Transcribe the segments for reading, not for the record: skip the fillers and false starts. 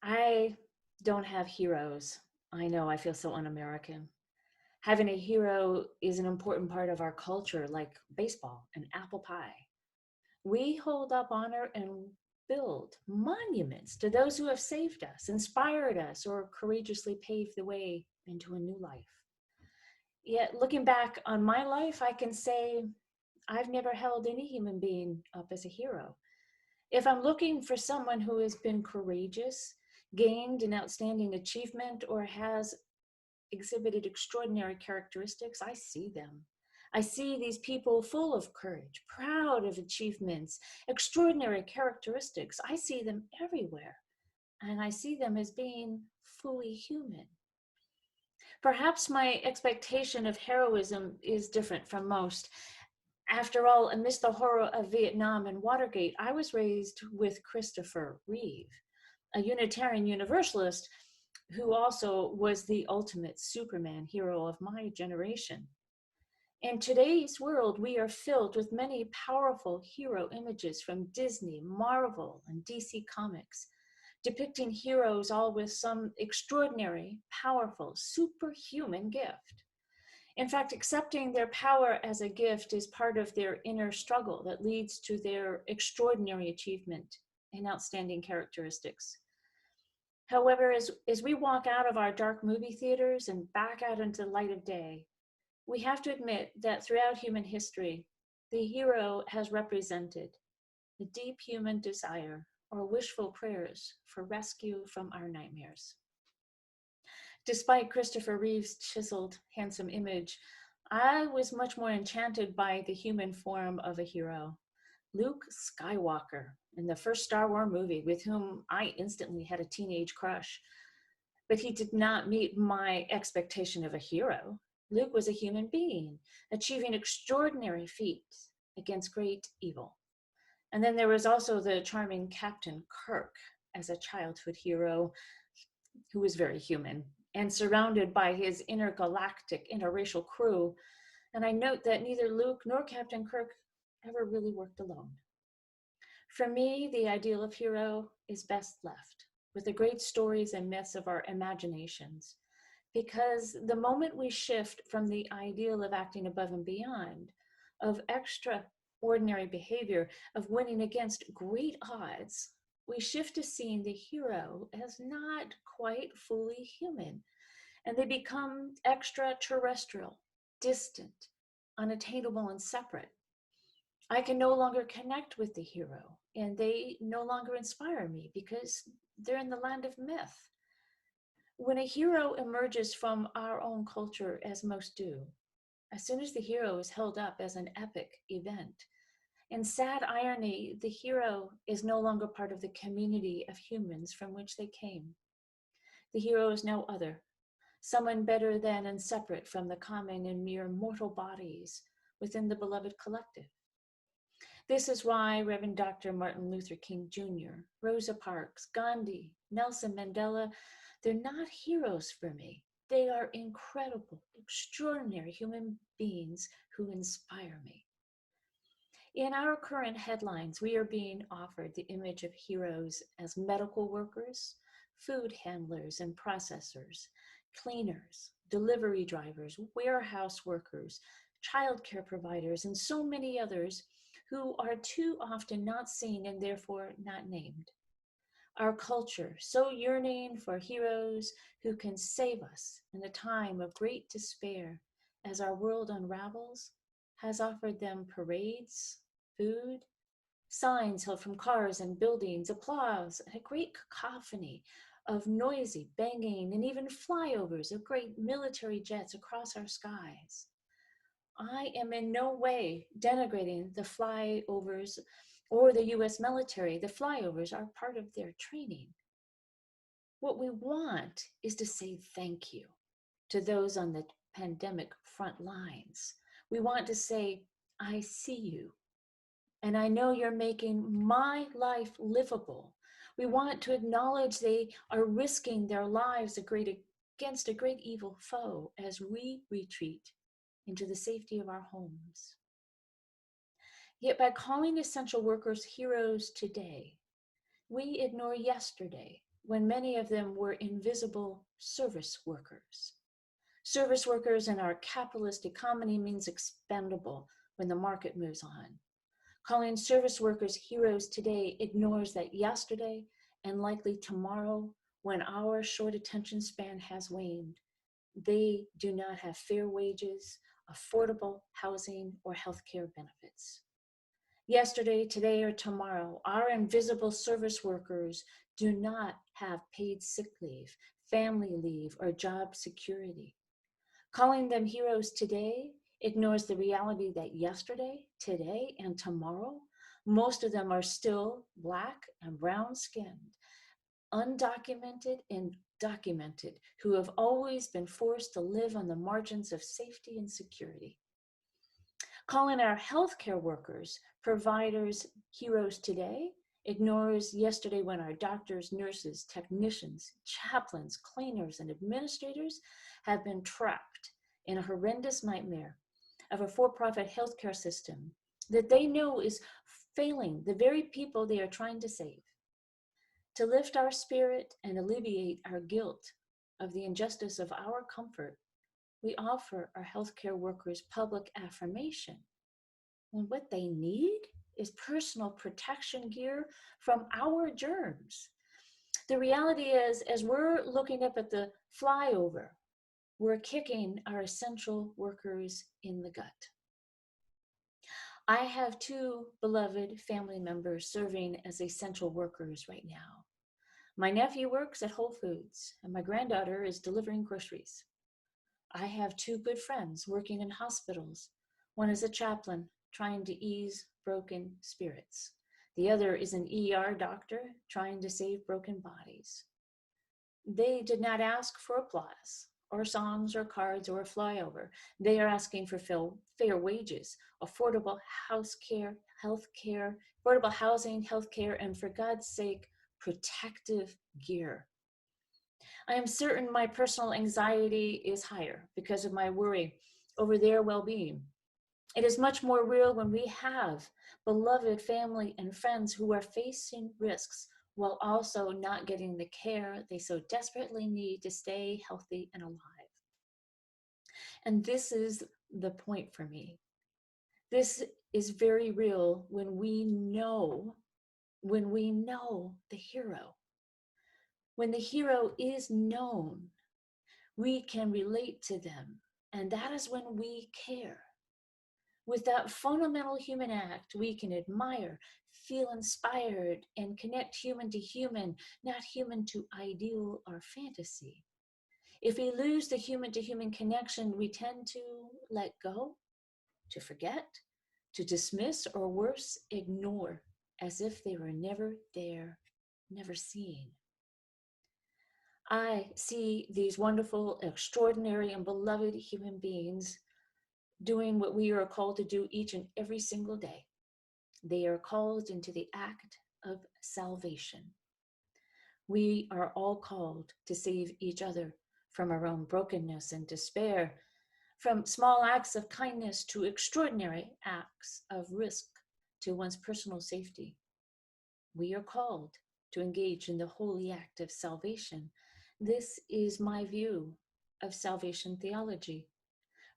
I don't have heroes. I know I feel so un-American. Having a hero is an important part of our culture, like baseball and apple pie. We hold up honor and build monuments to those who have saved us, inspired us, or courageously paved the way into a new life. Yet, looking back on my life, I can say I've never held any human being up as a hero. If I'm looking for someone who has been courageous, gained an outstanding achievement, or has exhibited extraordinary characteristics, I see them. I see these people full of courage, proud of achievements, extraordinary characteristics. I see them everywhere, and I see them as being fully human. Perhaps my expectation of heroism is different from most. After all, amidst the horror of Vietnam and Watergate, I was raised with Christopher Reeve, a Unitarian Universalist who also was the ultimate Superman hero of my generation. In today's world, we are filled with many powerful hero images from Disney, Marvel, and DC Comics, depicting heroes all with some extraordinary, powerful, superhuman gift. In fact, accepting their power as a gift is part of their inner struggle that leads to their extraordinary achievement and outstanding characteristics. However, as we walk out of our dark movie theaters and back out into the light of day, we have to admit that throughout human history, the hero has represented the deep human desire or wishful prayers for rescue from our nightmares. Despite Christopher Reeve's chiseled, handsome image, I was much more enchanted by the human form of a hero, Luke Skywalker, in the first Star Wars movie, with whom I instantly had a teenage crush. But he did not meet my expectation of a hero. Luke was a human being, achieving extraordinary feats against great evil. And then there was also the charming Captain Kirk as a childhood hero who was very human and surrounded by his intergalactic, interracial crew. And I note that neither Luke nor Captain Kirk ever really worked alone. For me, the ideal of hero is best left with the great stories and myths of our imaginations. Because the moment we shift from the ideal of acting above and beyond, of extraordinary behavior, of winning against great odds, we shift to seeing the hero as not quite fully human, and they become extraterrestrial, distant, unattainable, and separate. I can no longer connect with the hero, and they no longer inspire me because they're in the land of myth. When a hero emerges from our own culture, as most do, as soon as the hero is held up as an epic event, in sad irony, the hero is no longer part of the community of humans from which they came. The hero is no other, someone better than and separate from the common and mere mortal bodies within the beloved collective. This is why Reverend Dr. Martin Luther King Jr., Rosa Parks, Gandhi, Nelson Mandela, they're not heroes for me. They are incredible, extraordinary human beings who inspire me. In our current headlines, we are being offered the image of heroes as medical workers, food handlers and processors, cleaners, delivery drivers, warehouse workers, childcare providers, and so many others who are too often not seen and therefore not named. Our culture, so yearning for heroes who can save us in a time of great despair as our world unravels, has offered them parades, food, signs held from cars and buildings, applause, and a great cacophony of noisy banging, and even flyovers of great military jets across our skies. I am in no way denigrating the flyovers or the US military. The flyovers are part of their training. What we want is to say thank you to those on the pandemic front lines. We want to say, I see you, and I know you're making my life livable. We want to acknowledge they are risking their lives against a great evil foe as we retreat into the safety of our homes. Yet by calling essential workers heroes today, we ignore yesterday when many of them were invisible service workers. Service workers in our capitalist economy means expendable when the market moves on. Calling service workers heroes today ignores that yesterday and likely tomorrow, when our short attention span has waned, they do not have fair wages, affordable housing, or healthcare benefits. Yesterday, today, or tomorrow, our invisible service workers do not have paid sick leave, family leave, or job security. Calling them heroes today ignores the reality that yesterday, today, and tomorrow, most of them are still Black and brown skinned, undocumented and documented, who have always been forced to live on the margins of safety and security. Calling our healthcare workers, providers, heroes today ignores yesterday when our doctors, nurses, technicians, chaplains, cleaners, and administrators have been trapped in a horrendous nightmare of a for-profit healthcare system that they know is failing the very people they are trying to save. To lift our spirit and alleviate our guilt of the injustice of our comfort, we offer our healthcare workers public affirmation when what they need is personal protection gear from our germs. The reality is, as we're looking up at the flyover, we're kicking our essential workers in the gut. I have two beloved family members serving as essential workers right now. My nephew works at Whole Foods, and my granddaughter is delivering groceries. I have two good friends working in hospitals. One is a chaplain trying to ease broken spirits. The other is an ER doctor trying to save broken bodies. They did not ask for applause or songs or cards or a flyover. They are asking for fair wages, affordable health care, affordable housing, health care, and for God's sake, protective gear. I am certain my personal anxiety is higher because of my worry over their well-being. It is much more real when we have beloved family and friends who are facing risks while also not getting the care they so desperately need to stay healthy and alive. And this is the point for me. This is very real when we know the hero. When the hero is known, we can relate to them, and that is when we care. With that fundamental human act, we can admire, feel inspired, and connect human to human, not human to ideal or fantasy. If we lose the human to human connection, we tend to let go, to forget, to dismiss, or worse, ignore, as if they were never there, never seen. I see these wonderful, extraordinary, and beloved human beings doing what we are called to do each and every single day. They are called into the act of salvation. We are all called to save each other from our own brokenness and despair, from small acts of kindness to extraordinary acts of risk to one's personal safety. We are called to engage in the holy act of salvation. This is my view of salvation theology.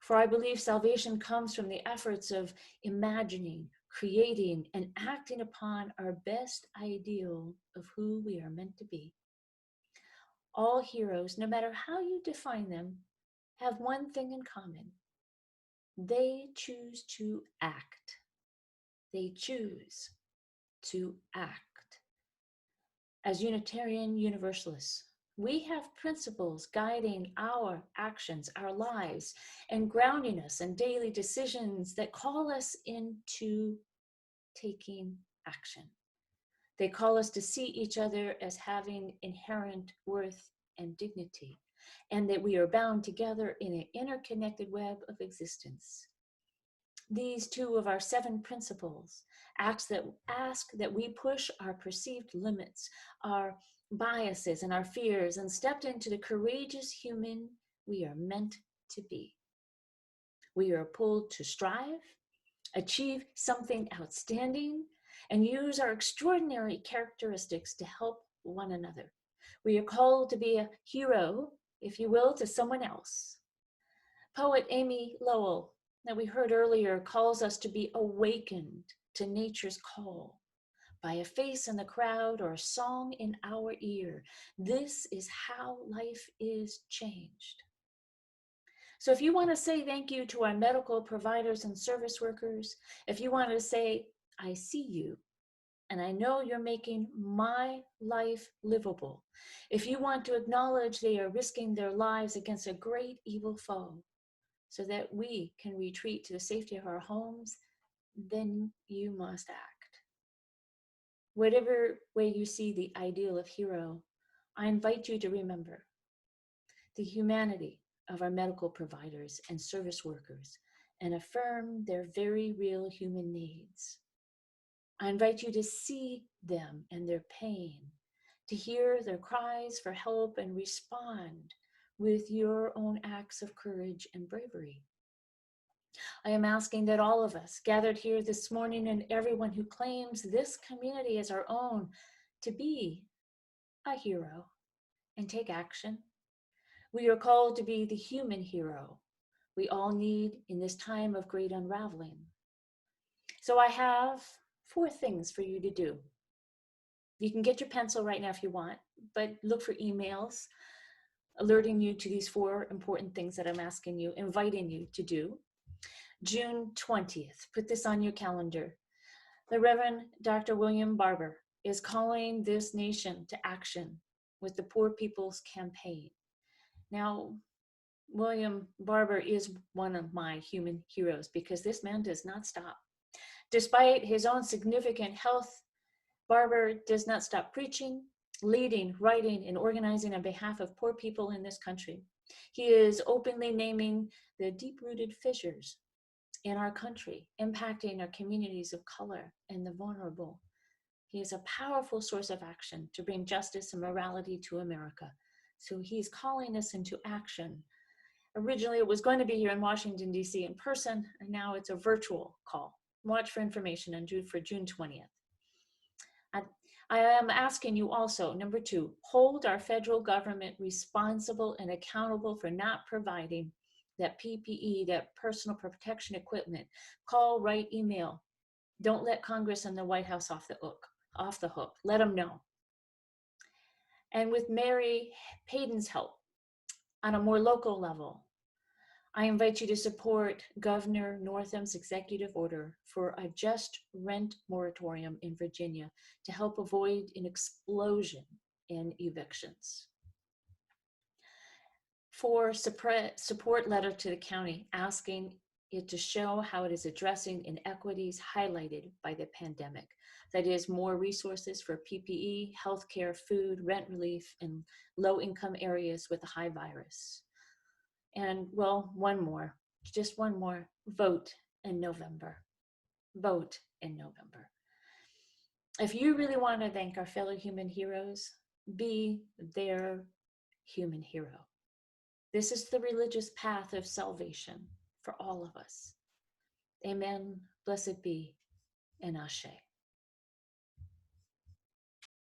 For I believe salvation comes from the efforts of imagining, creating, and acting upon our best ideal of who we are meant to be. All heroes, no matter how you define them, have one thing in common. They choose to act. They choose to act. As Unitarian Universalists, we have principles guiding our actions, our lives, and grounding us in daily decisions that call us into taking action. They call us to see each other as having inherent worth and dignity, and that we are bound together in an interconnected web of existence. These two of our 7 principles ask that we push our perceived limits, our biases, and our fears, and step into the courageous human we are meant to be. We are pulled to strive, achieve something outstanding, and use our extraordinary characteristics to help one another. We are called to be a hero, if you will, to someone else. Poet Amy Lowell, that we heard earlier, calls us to be awakened to nature's call by a face in the crowd or a song in our ear. This is how life is changed. So if you want to say thank you to our medical providers and service workers, if you want to say, I see you, and I know you're making my life livable, if you want to acknowledge they are risking their lives against a great evil foe so that we can retreat to the safety of our homes, then you must act. Whatever way you see the ideal of hero, I invite you to remember the humanity of our medical providers and service workers and affirm their very real human needs. I invite you to see them and their pain, to hear their cries for help and respond with your own acts of courage and bravery. I am asking that all of us gathered here this morning and everyone who claims this community as our own to be a hero and take action. We are called to be the human hero we all need in this time of great unraveling. So I have 4 things for you to do. You can get your pencil right now if you want, but look for emails alerting you to these 4 important things that I'm asking you, inviting you to do. June 20th, put this on your calendar. The Reverend Dr. William Barber is calling this nation to action with the Poor People's Campaign. Now, William Barber is one of my human heroes because this man does not stop. Despite his own significant health, Barber does not stop preaching, leading, writing, and organizing on behalf of poor people in this country. He is openly naming the deep-rooted fissures in our country, impacting our communities of color and the vulnerable. He is a powerful source of action to bring justice and morality to America. So he's calling us into action. Originally, it was going to be here in Washington, D.C. in person, and now it's a virtual call. Watch for information for June 20th. I am asking you also, number 2, hold our federal government responsible and accountable for not providing that PPE, that personal protection equipment. Call, write, email. Don't let Congress and the White House off the hook. Let them know. And with Mary Payton's help, on a more local level, I invite you to support Governor Northam's executive order for a just rent moratorium in Virginia to help avoid an explosion in evictions. For support letter to the county asking it to show how it is addressing inequities highlighted by the pandemic. That is, more resources for PPE, healthcare, food, rent relief in low-income areas with a high virus. And well, just one more, vote in November. Vote in November. If you really want to thank our fellow human heroes, be their human hero. This is the religious path of salvation for all of us. Amen, blessed be, and Ashe.